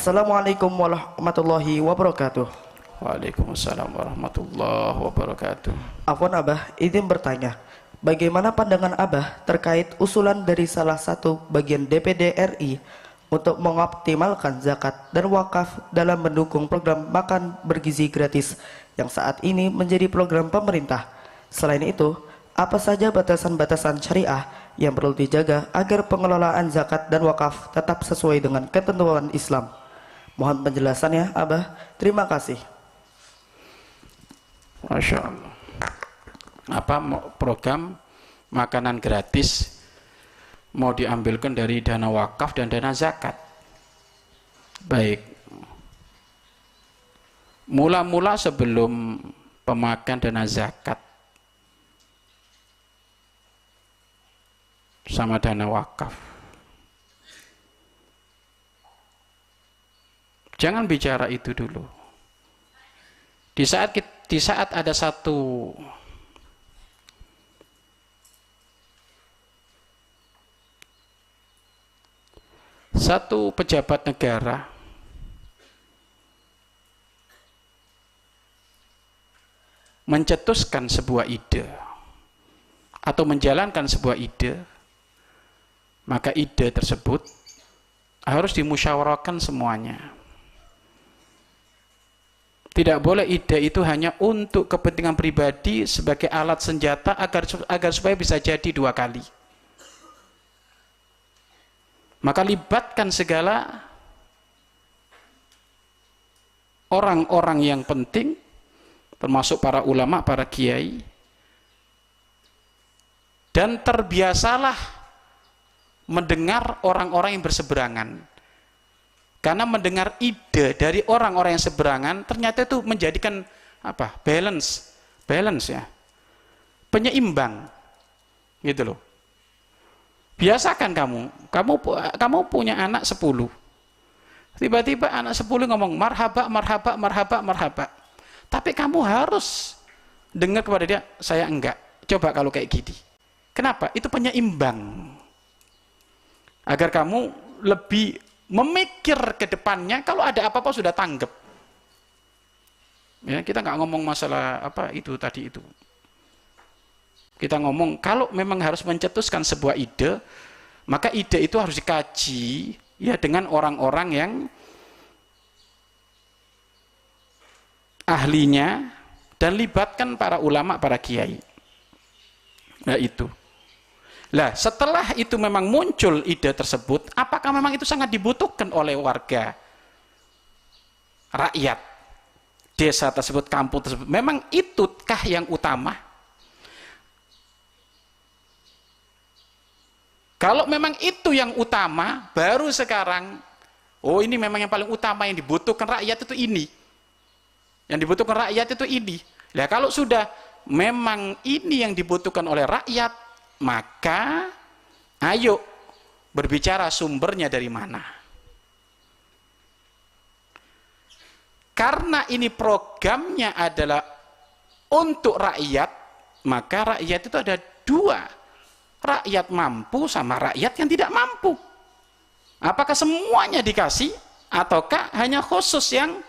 Assalamualaikum warahmatullahi wabarakatuh. Waalaikumsalam warahmatullahi wabarakatuh. Afwan Abah, izin bertanya, bagaimana pandangan Abah terkait usulan dari salah satu bagian DPD RI untuk mengoptimalkan zakat dan wakaf dalam mendukung program makan bergizi gratis yang saat ini menjadi program pemerintah. Selain itu, apa saja batasan-batasan syariah yang perlu dijaga agar pengelolaan zakat dan wakaf tetap sesuai dengan ketentuan Islam? Mohon penjelasannya, Abah. Terima kasih. Masya Allah. Apa program makanan gratis mau diambilkan dari dana wakaf dan dana zakat? Baik. Mula-mula sebelum pemakaian dana zakat sama dana wakaf, jangan bicara itu dulu. Di saat ada satu pejabat negara mencetuskan sebuah ide atau menjalankan sebuah ide, maka ide tersebut harus dimusyawarahkan semuanya. Tidak boleh ide itu hanya untuk kepentingan pribadi sebagai alat senjata agar supaya bisa jadi dua kali. Maka libatkan segala orang-orang yang penting, termasuk para ulama, para kiai, dan terbiasalah mendengar orang-orang yang berseberangan. Karena mendengar ide dari orang-orang yang seberangan ternyata itu menjadikan apa? Balance ya. Penyeimbang. Gitu loh. Biasakan kamu punya anak 10. Tiba-tiba anak 10 ngomong marhaba, marhaba, marhaba, marhaba. Tapi kamu harus dengar kepada dia, saya enggak. Coba kalau kayak gini. Kenapa? Itu penyeimbang. Agar kamu lebih memikir ke depannya, kalau ada apa-apa sudah tanggap. Ya, kita nggak ngomong masalah apa itu tadi itu. Kita ngomong kalau memang harus mencetuskan sebuah ide, maka ide itu harus dikaji ya dengan orang-orang yang ahlinya dan libatkan para ulama, para kiai. Nah itu. Lah, setelah itu memang muncul ide tersebut, apakah memang itu sangat dibutuhkan oleh warga, rakyat, desa tersebut, kampung tersebut? Memang itukah yang utama? Kalau memang itu yang utama, baru sekarang, oh ini memang yang paling utama yang dibutuhkan rakyat itu ini. Yang dibutuhkan rakyat itu ini. Lah, kalau sudah memang ini yang dibutuhkan oleh rakyat, maka ayo berbicara sumbernya dari mana. Karena ini programnya adalah untuk rakyat, maka rakyat itu ada dua, rakyat mampu sama rakyat yang tidak mampu. Apakah semuanya dikasih ataukah hanya khusus yang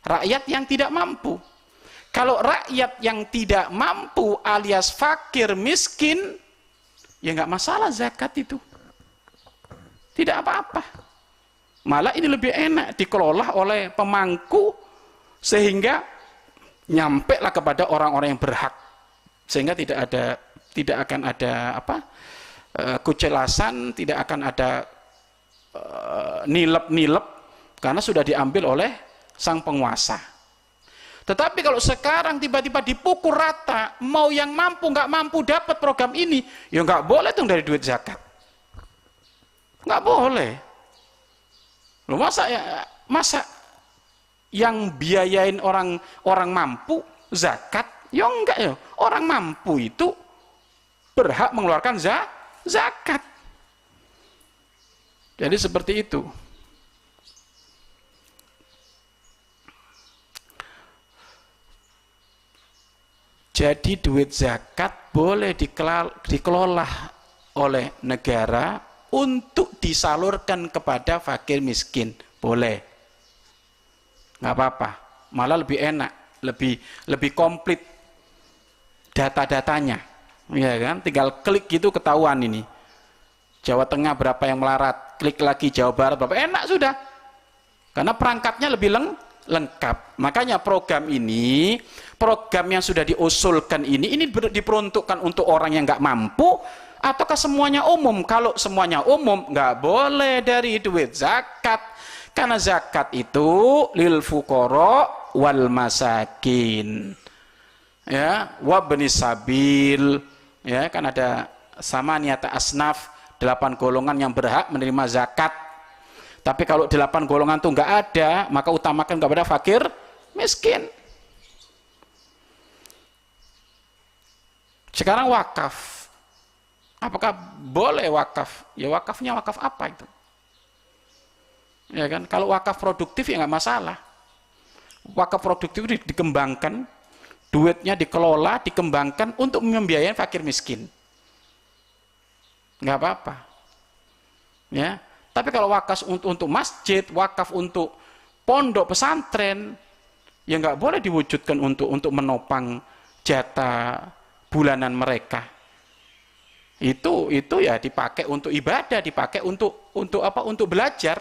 rakyat yang tidak mampu? Kalau rakyat yang tidak mampu alias fakir miskin, ya nggak masalah zakat itu. Tidak apa-apa. Malah ini lebih enak dikelola oleh pemangku sehingga nyampe lah kepada orang-orang yang berhak. Sehingga tidak akan ada apa? Kucelasan, tidak akan ada nilep-nilep karena sudah diambil oleh sang penguasa. Tetapi kalau sekarang tiba-tiba dipukul rata, mau yang mampu nggak mampu dapat program ini, ya nggak boleh tuh dari duit zakat, nggak boleh. Loh, masa yang biayain orang mampu zakat? Ya enggak ya. Orang mampu itu berhak mengeluarkan zakat. Jadi seperti itu. Jadi duit zakat boleh dikelola oleh negara untuk disalurkan kepada fakir miskin, boleh. nggak apa-apa, malah lebih enak, lebih komplit data-datanya, ya kan? Tinggal klik gitu ketahuan ini. Jawa Tengah berapa yang melarat, klik lagi Jawa Barat berapa, enak sudah. Karena perangkatnya lebih lengkap. Makanya program ini, program yang sudah diusulkan ini diperuntukkan untuk orang yang nggak mampu, ataukah semuanya umum? Kalau semuanya umum, nggak boleh dari duit zakat. Karena zakat itu lil fuqara wal masakin. Ya, wabni sabil, ya kan ada sama niata asnaf 8 golongan yang berhak menerima zakat. Tapi kalau 8 golongan itu nggak ada, maka utamakan kepada fakir miskin. Sekarang wakaf, apakah boleh wakaf? Ya wakafnya wakaf apa itu? Ya kan, kalau wakaf produktif ya nggak masalah. Wakaf produktif itu dikembangkan, duitnya dikelola, dikembangkan untuk membiayai fakir miskin, nggak apa-apa, ya. Tapi kalau wakaf untuk masjid, wakaf untuk pondok pesantren, ya nggak boleh diwujudkan untuk menopang jatah bulanan mereka. Itu ya dipakai untuk ibadah, dipakai untuk apa? Untuk belajar,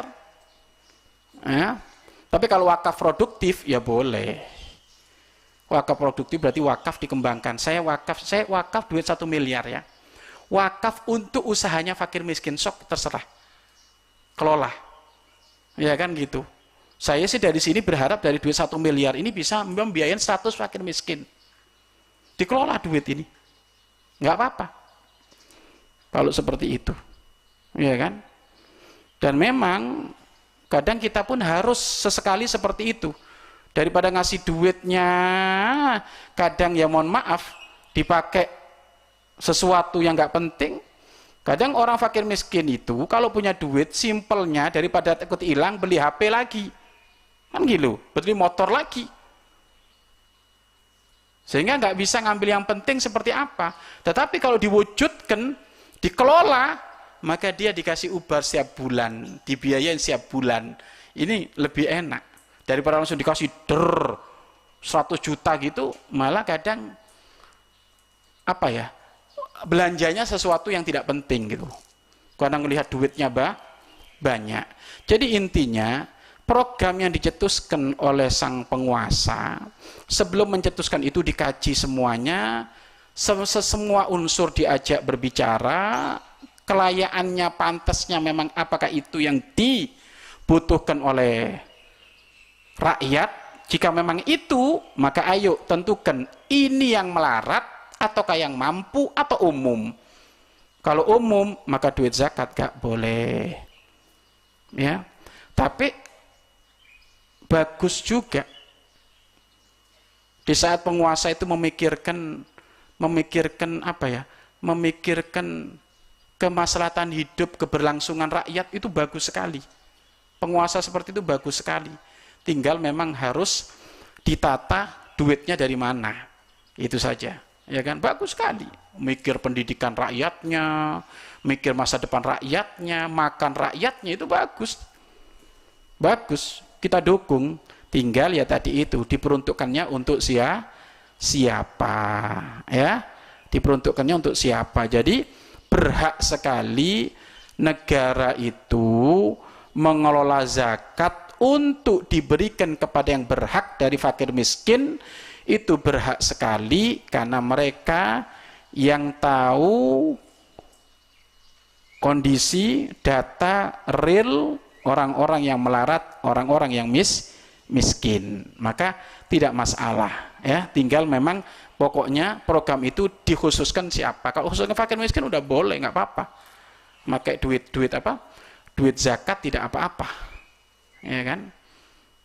ya. Tapi kalau wakaf produktif ya boleh. Wakaf produktif berarti wakaf dikembangkan. Saya wakaf duit 1 miliar ya. Wakaf untuk usahanya fakir miskin, sok terserah. Kelola. Ya kan gitu. Saya sih dari sini berharap dari duit 1 miliar ini bisa membiayain 100 fakir miskin. Dikelola duit ini. Nggak apa-apa. Kalau seperti itu. Ya kan? Dan memang kadang kita pun harus sesekali seperti itu. Daripada ngasih duitnya, kadang ya mohon maaf, dipakai sesuatu yang nggak penting. Kadang orang fakir miskin itu kalau punya duit, simpelnya daripada takut hilang, beli HP lagi. Kan gitu, beli motor lagi. Sehingga nggak bisa ngambil yang penting seperti apa. Tetapi kalau diwujudkan, dikelola, maka dia dikasih ubar setiap bulan, dibiayain setiap bulan. Ini lebih enak. Daripada langsung dikasih 100 juta gitu, malah kadang apa ya, belanjanya sesuatu yang tidak penting gitu. Karena melihat duitnya banyak. Jadi intinya program yang dicetuskan oleh sang penguasa, sebelum mencetuskan itu dikaji semuanya, semua unsur diajak berbicara, kelayakannya, pantasnya memang apakah itu yang dibutuhkan oleh rakyat. Jika memang itu, maka ayo tentukan ini yang melarat ataukah yang mampu atau umum. Kalau umum maka duit zakat gak boleh, ya. Tapi bagus juga di saat penguasa itu memikirkan apa ya, memikirkan kemaslahatan hidup, keberlangsungan rakyat, itu bagus sekali. Penguasa seperti itu bagus sekali. Tinggal memang harus ditata duitnya dari mana, itu saja, ya kan. Bagus sekali mikir pendidikan rakyatnya, mikir masa depan rakyatnya, makan rakyatnya, itu bagus, kita dukung. Tinggal ya tadi itu diperuntukkannya untuk siapa, ya, diperuntukkannya untuk siapa. Jadi berhak sekali negara itu mengelola zakat untuk diberikan kepada yang berhak dari fakir miskin. Itu berhak sekali karena mereka yang tahu kondisi data real orang-orang yang melarat, orang-orang yang miskin. Maka tidak masalah, ya. Tinggal memang pokoknya program itu dikhususkan siapa. Kalau khususkan fakir miskin udah boleh, nggak apa-apa. Pakai duit apa? Duit zakat tidak apa-apa. Ya kan,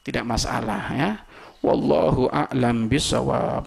tidak masalah, ya. Wallahu a'lam bishawab.